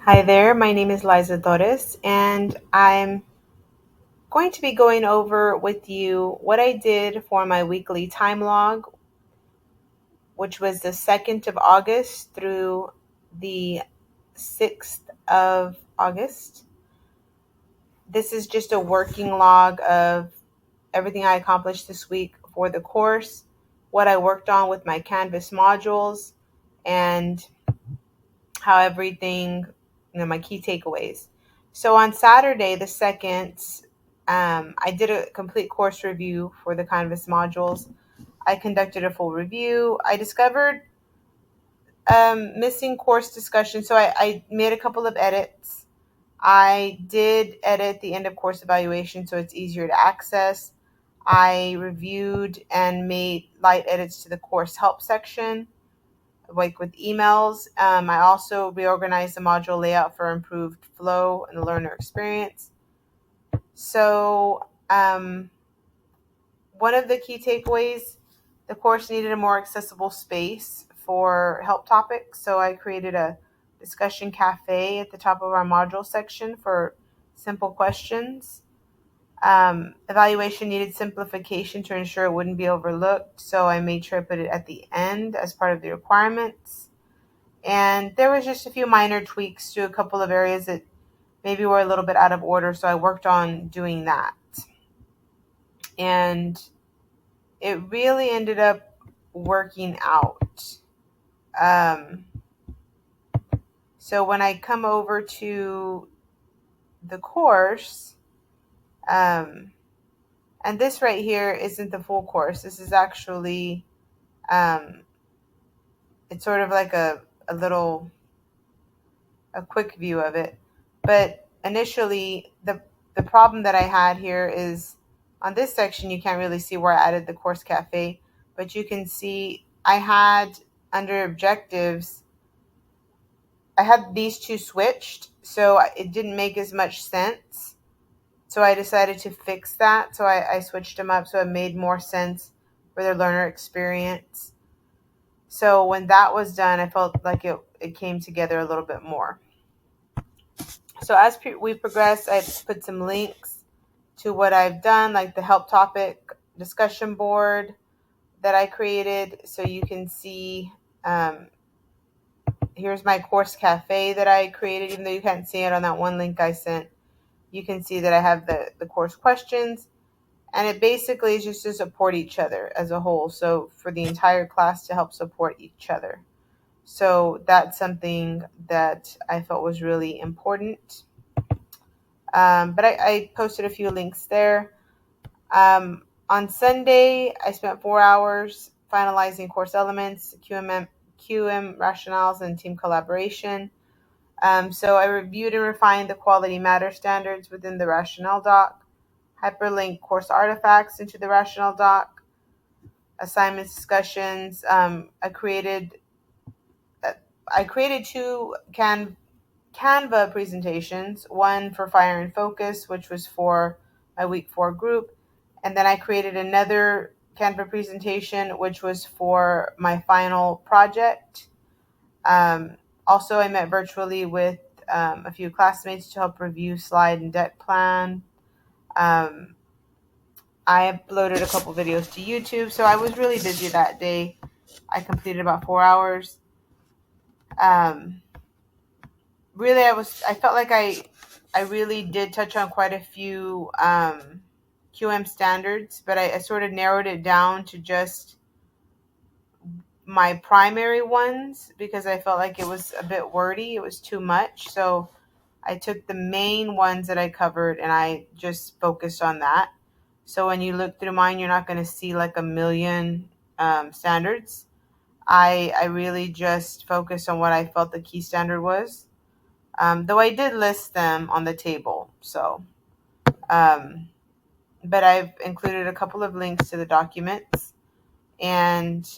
Hi there, my name is Liza Torres, and I'm going to be going over with you what I did for my weekly time log, which was the 2nd of August through the 6th of August. This is just a working log of everything I accomplished this week for the course, what I worked on with my Canvas modules, and how everything, my key takeaways. So on Saturday, the 2nd, I did a complete course review for the Canvas modules. I conducted a full review. I discovered missing course discussion, so I made a couple of edits. I did edit the end of course evaluation so it's easier to access. I reviewed and made light edits to the course help section, like with emails. I also reorganized the module layout for improved flow and the learner experience. So, one of the key takeaways, the course needed a more accessible space for help topics. So I created a discussion cafe at the top of our module section for simple questions. Evaluation needed simplification to ensure it wouldn't be overlooked. So I made sure I put it at the end as part of the requirements. And there was just a few minor tweaks to a couple of areas that maybe were a little bit out of order. So I worked on doing that. And it really ended up working out. Um, so when I come over to the course, and this right here isn't the full course. This is actually, um, it's sort of like a quick view of it. But initially, the problem that I had here is on this section, you can't really see where I added the course cafe, but you can see I had under objectives, I had these two switched, so it didn't make as much sense. So I decided to fix that. So I switched them up so it made more sense for the learner experience. So when that was done, I felt like it came together a little bit more. So as we progress, I put some links to what I've done, like the help topic discussion board that I created. So you can see, here's my course cafe that I created, even though you can't see it on that one link I sent. You can see that I have the course questions, and it basically is just to support each other as a whole. So for the entire class to help support each other. So that's something that I felt was really important. But I posted a few links there. On Sunday, I spent 4 hours finalizing course elements, QM rationales, and team collaboration. So I reviewed and refined the quality matter standards within the rationale doc, hyperlinked course artifacts into the rationale doc, assignments, discussions. I created two Canva presentations, one for Fire and Focus, which was for my week 4 group, and then I created another Canva presentation, which was for my final project. Also, I met virtually with a few classmates to help review slide and deck plan. I uploaded a couple videos to YouTube, so I was really busy that day. I completed about 4 hours. Um, really, I felt like I really did touch on quite a few QM standards, but I sort of narrowed it down to just my primary ones because I felt like it was a bit wordy. It was too much. So I took the main ones that I covered and I just focused on that. So when you look through mine, you're not going to see like a million standards. I really just focused on what I felt the key standard was. Though I did list them on the table. So, but I've included a couple of links to the documents. And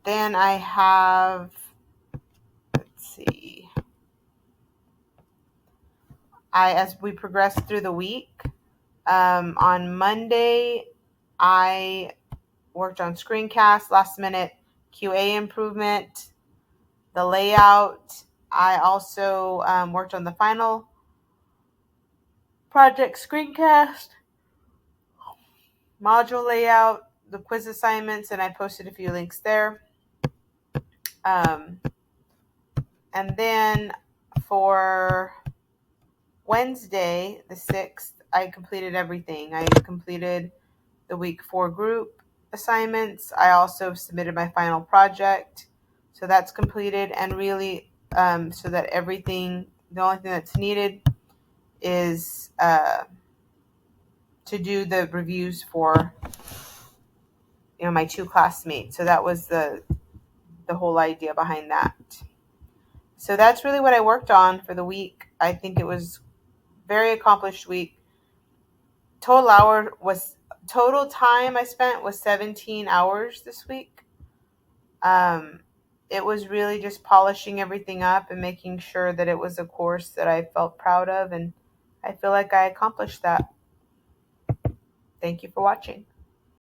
then I have, let's see, as we progress through the week, on Monday, I worked on screencasts, last minute QA improvement, the layout. I also worked on the final project screencast, module layout, the quiz assignments, and I posted a few links there. And then for Wednesday, the 6th, I completed everything. I completed the week 4 group assignments. I also submitted my final project. So that's completed, and really so that everything, the only thing that's needed is to do the reviews for my 2 classmates. So that was the whole idea behind that. So that's really what I worked on for the week. I think it was very accomplished week. Total time I spent was 17 hours this week. It was really just polishing everything up and making sure that it was a course that I felt proud of, and I feel like I accomplished that. Thank you for watching.